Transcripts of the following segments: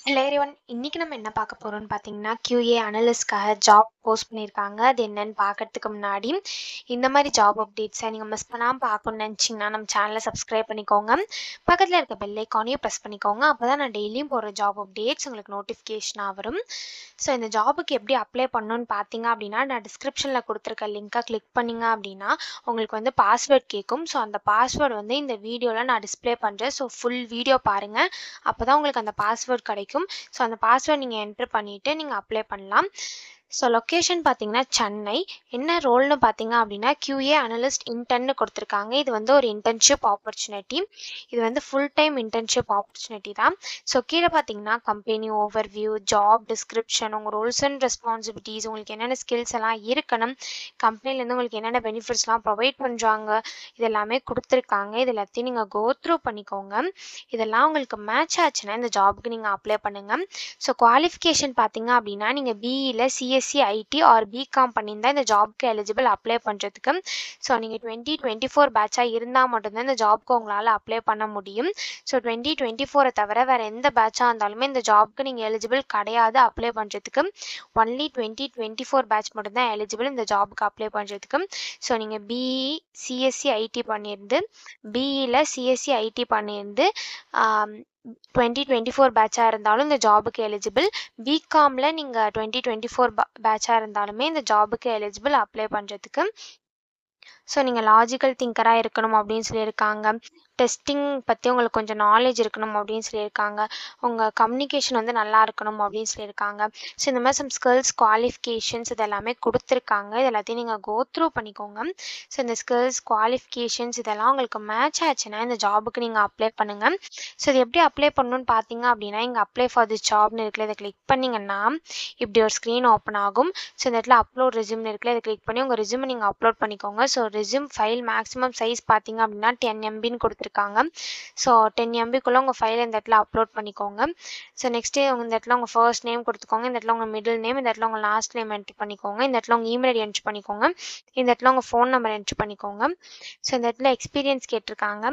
Hello everyone. இன்னைக்கு நம்ம என்ன பார்க்க போறோம்னு பார்த்தீங்கன்னா, QA அனலிஸ்ட்காக ஜாப் போஸ்ட் பண்ணியிருக்காங்க. அது என்னன்னு பார்க்கறதுக்கு முன்னாடி, இந்த மாதிரி ஜாப் அப்டேட்ஸை நீங்கள் மிஸ் பண்ணாமல் பார்க்கணும்னு நினச்சிங்கன்னா நம்ம சேனலை சப்ஸ்கிரைப் பண்ணிக்கோங்க. பக்கத்தில் இருக்க பெல் ஐக்கானையும் ப்ரெஸ் பண்ணிக்கோங்க. அப்போ தான் நான் டெய்லியும் போகிற ஜாப் அப்டேட்ஸ் உங்களுக்கு நோட்டிஃபிகேஷனாக வரும். ஸோ இந்த ஜாபுக்கு எப்படி அப்ளை பண்ணணும்னு பார்த்தீங்க அப்படின்னா, நான் டிஸ்கிரிப்ஷனில் கொடுத்துருக்க லிங்க்கை கிளிக் பண்ணிங்க அப்படின்னா உங்களுக்கு வந்து பாஸ்வேர்ட் கேட்கும். ஸோ அந்த பாஸ்வேர்டு வந்து இந்த வீடியோவில் நான் டிஸ்பிளே பண்ணுறேன். ஸோ ஃபுல் வீடியோ பாருங்கள். அப்போ தான் உங்களுக்கு அந்த பாஸ்வேர்ட் கிடைக்கும். ஸோ அந்த பாஸ்வேர்ட் நீங்கள் என்ட்ரு பண்ணிவிட்டு நீங்கள் அப்ளை பண்ணலாம். ஸோ லொக்கேஷன் பார்த்தீங்கன்னா சென்னை. என்ன ரோல்னு பார்த்தீங்க அப்படின்னா QA அனலிஸ்ட் இன்டர்ன்னு கொடுத்துருக்காங்க. இது வந்து ஒரு இன்டர்ன்ஷிப் ஆப்பர்ச்சுனிட்டி. இது வந்து ஃபுல் டைம் இன்டர்ன்ஷிப் ஆப்பர்ச்சுனிட்டி தான். ஸோ கீழே பார்த்தீங்கன்னா கம்பெனி ஓவர்வியூ, ஜாப் டிஸ்கிரிப்ஷன், உங்கள் ரோல்ஸ் அண்ட் ரெஸ்பான்சிபிலிட்டிஸ், உங்களுக்கு என்னென்ன ஸ்கில்ஸ் எல்லாம் இருக்கணும், கம்பெனிலேருந்து உங்களுக்கு என்னென்ன பெனிஃபிட்ஸ்லாம் ப்ரொவைட் பண்ணுறாங்க, இது எல்லாமே கொடுத்துருக்காங்க. இது எல்லாத்தையும் நீங்கள் கோ த்ரூ பண்ணிக்கோங்க. இதெல்லாம் உங்களுக்கு மேட்ச் ஆச்சுன்னா இந்த ஜாபுக்கு நீங்கள் அப்ளை பண்ணுங்கள். ஸோ குவாலிஃபிகேஷன் பார்த்தீங்க அப்படின்னா நீங்கள் பிஇயில் சிஎஸ்சி ஐடி ஆர் பிகாம் பண்ணியிருந்தால் இந்த ஜாப்க்கு எலிஜிபிள் அப்ளை பண்ணுறதுக்கு. ஸோ நீங்கள் 2024 பேட்சாக இருந்தால் மட்டும்தான் இந்த ஜாப்க்கு உங்களால் அப்ளை பண்ண முடியும். ஸோ 2024 தவிர வேறு எந்த பேட்சாக இருந்தாலுமே இந்த ஜாப்க்கு நீங்கள் எலிஜிபிள் கிடையாது அப்ளை பண்ணுறதுக்கு. ஒன்லி 2024 பேட்ச் மட்டும்தான் எலிஜிபிள் இந்த ஜாபுக்கு அப்ளை பண்ணுறதுக்கு. ஸோ நீங்கள் பிஇ சிஎஸ்சி ஐடி பண்ணியிருந்து, பிஇயில் சிஎஸ்சி ஐடி பண்ணியிருந்து 2024 பேட்சாக இருந்தாலும் இந்த ஜாபுக்கு எலிஜிபிள். பிகாமில் நீங்கள் 2024 பேட்சாக இருந்தாலுமே இந்த ஜாபுக்கு எலிஜிபிள் அப்ளை பண்ணுறதுக்கு. ஸோ நீங்கள் லாஜிக்கல் திங்கராக இருக்கணும் அப்படின்னு சொல்லியிருக்காங்க. டெஸ்டிங் பற்றி உங்களுக்கு கொஞ்சம் நாலேஜ் இருக்கணும் அப்படின்னு சொல்லியிருக்காங்க. உங்கள் கம்யூனிகேஷன் வந்து நல்லா இருக்கணும் அப்படின்னு சொல்லியிருக்காங்க. ஸோ இந்த மாதிரி சம் ஸ்கில்ஸ், குவாலிஃபிகேஷன்ஸ் இது எல்லாமே கொடுத்துருக்காங்க. இது எல்லாத்தையும் நீங்கள் கோ த்ரூ பண்ணிக்கோங்க. ஸோ இந்த ஸ்கில்ஸ், குவாலிஃபிகேஷன்ஸ் இதெல்லாம் உங்களுக்கு மேட்ச் ஆச்சுன்னா இந்த ஜாபுக்கு நீங்கள் அப்ளை பண்ணுங்கள். ஸோ இது எப்படி அப்ளை பண்ணணும்னு பார்த்தீங்க அப்படின்னா, இங்கே அப்ளை ஃபார் திஸ் ஜாப்னு இருக்குல்ல, இதை கிளிக் பண்ணிங்கன்னா இப்படி ஒரு ஸ்க்ரீன் ஓப்பன் ஆகும். ஸோ இந்த இடத்துல அப்லோட் ரெஸ்யூம்னு இருக்குல்ல, இதை கிளிக் பண்ணி உங்கள் ரெஸ்யூமை நீங்கள் அப்லோட் பண்ணிக்கோங்க. So resume file maximum size பார்த்தீங்க அப்படின்னா 10 MBன்னு கொடுத்துருக்காங்க. ஸோ 10 MBக்குள்ளே உங்கள் ஃபைலை இந்த இடத்துல அப்லோட் பண்ணிக்கோங்க. ஸோ நெக்ஸ்ட்டு இந்த இடத்துல உங்கள் ஃபர்ஸ்ட் நேம் கொடுத்துக்கோங்க. இந்த இடத்துல உங்கள் மிடில் நேம், இந்த இடத்துல உங்கள் லாஸ்ட் நேம் என்ட்ரு பண்ணிக்கோங்க. இந்த இடத்துல உங்கள் இமெயில் ஐடி என்ட்ரு பண்ணிக்கோங்க. இந்த இடத்துல உங்கள் ஃபோன் நம்பர் என்ட்ரு பண்ணிக்கோங்க. ஸோ இந்த இடத்துல எக்ஸ்பீரியன்ஸ் கேட்டிருக்காங்க.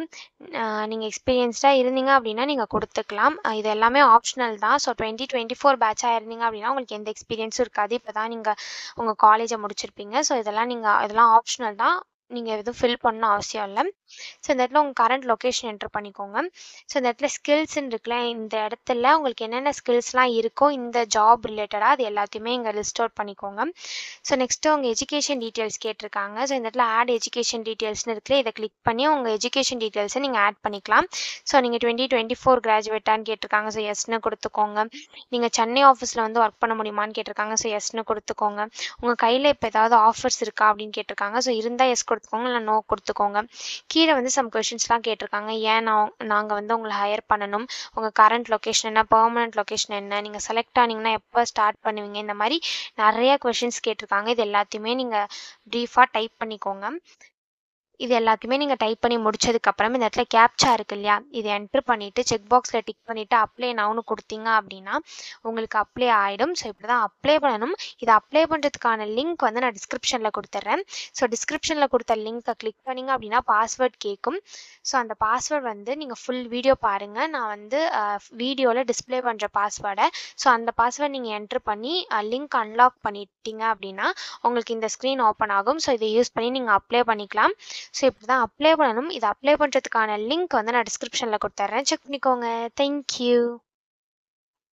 நீங்கள் எக்ஸ்பீரியன்ஸ்டாக இருந்தீங்க அப்படின்னா நீங்கள் கொடுத்துக்கலாம். இது எல்லாமே ஆப்ஷனல் தான். ஸோ 2024 பேட்சாக இருந்தீங்க அப்படின்னா உங்களுக்கு எந்த எக்ஸ்பீரியன்ஸும் இருக்காது. இப்போ தான் நீங்கள் உங்கள் காலேஜை முடிச்சிருப்பீங்க. ஸோ இதெல்லாம் ஆப்ஷனல் தான். நீங்கள் எதுவும் ஃபில் பண்ணணும் அவசியம் இல்லை. ஸோ இந்த இடத்துல உங்கள் கரண்ட் லொக்கேஷன் என்ட்ரு பண்ணிக்கோங்க. ஸோ இந்த இடத்துல ஸ்கில்ஸ்ன்னு இருக்குல்ல, இந்த இடத்துல உங்களுக்கு என்னென்ன ஸ்கில்ஸ்லாம் இருக்கோ இந்த ஜாப் ரிலேட்டடாக அது எல்லாத்தையுமே இங்கே லிஸ்ட் அவுட் பண்ணிக்கோங்க. ஸோ நெக்ஸ்ட்டு உங்கள் எஜுகேஷன் டீட்டெயில்ஸ் கேட்டிருக்காங்க. ஸோ இந்த இடத்துல ஆட் எஜுகேஷன் டீட்டெயில்ஸ்னு இருக்குல்ல, இதை கிளிக் பண்ணி உங்கள் எஜுகேஷன் டீட்டெயில்ஸை நீங்கள் ஆட் பண்ணிக்கலாம். ஸோ நீங்கள் 2024 கிராஜுவேட்டான்னு கேட்டிருக்காங்க. ஸோ எஸ்ன்னு கொடுத்துக்கோங்க. நீங்கள் சென்னை ஆஃபீஸில் வந்து ஒர்க் பண்ண முடியுமான்னு கேட்டிருக்காங்க. ஸோ எஸ்ன்னு கொடுத்துக்கோங்க. உங்கள் கையில் இப்போ ஏதாவது ஆஃபர்ஸ் இருக்கா அப்படின்னு கேட்டிருக்காங்க. ஸோ இருந்தால் எஸ் கொடுத்துக்கோங்க, இல்லை நோ கொடுத்துக்கோங்க. கீழே வந்து சம் கொஷின்ஸ்லாம் கேட்டிருக்காங்க. ஏன் நாங்கள் வந்து உங்களை ஹையர் பண்ணணும், உங்கள் கரண்ட் லொக்கேஷன் என்ன, பெர்மனன்ட் லொக்கேஷன் என்ன, நீங்கள் செலக்ட் ஆனீங்கன்னா எப்போ ஸ்டார்ட் பண்ணுவீங்க, இந்த மாதிரி நிறைய கொஷின்ஸ் கேட்டிருக்காங்க. இது எல்லாத்தையுமே நீங்கள் ப்ரீஃபாக டைப் பண்ணிக்கோங்க. இது எல்லாத்தையுமே நீங்கள் டைப் பண்ணி முடிச்சதுக்கப்புறம் இந்த இடத்துல கேப்சா இருக்கு இல்லையா, இதை என்ட்ரு பண்ணிவிட்டு செக் பாக்ஸில் டிக் பண்ணிவிட்டு அப்ளை நவுன்னு கொடுத்தீங்க அப்படின்னா உங்களுக்கு அப்ளை ஆகிடும். ஸோ இப்படி தான் அப்ளை பண்ணணும். இதை அப்ளை பண்ணுறதுக்கான லிங்க் வந்து நான் டிஸ்கிரிப்ஷனில் கொடுத்துட்றேன். ஸோ டிஸ்கிரிப்ஷனில் கொடுத்த லிங்க்கை கிளிக் பண்ணிங்க அப்படின்னா பாஸ்வேர்ட் கேட்கும். ஸோ அந்த பாஸ்வேர்ட் வந்து நீங்கள் ஃபுல் வீடியோ பாருங்கள். நான் வந்து வீடியோவில் டிஸ்பிளே பண்ணுற பாஸ்வேர்டை, ஸோ அந்த பாஸ்வேர்ட் நீங்கள் என்ட்ரு பண்ணி லிங்க் அன்லாக் பண்ணிட்டீங்க அப்படின்னா உங்களுக்கு இந்த ஸ்க்ரீன் ஓப்பன் ஆகும். ஸோ இதை யூஸ் பண்ணி நீங்கள் அப்ளை பண்ணிக்கலாம். ஸோ இப்படி தான் அப்ளை பண்ணணும். இதை அப்ளை பண்ணுறதுக்கான லிங்க் வந்து நான் டிஸ்கிரிப்ஷனில் கொடுத்துட்றேன். செக் பண்ணிக்கோங்க. தேங்க்யூ.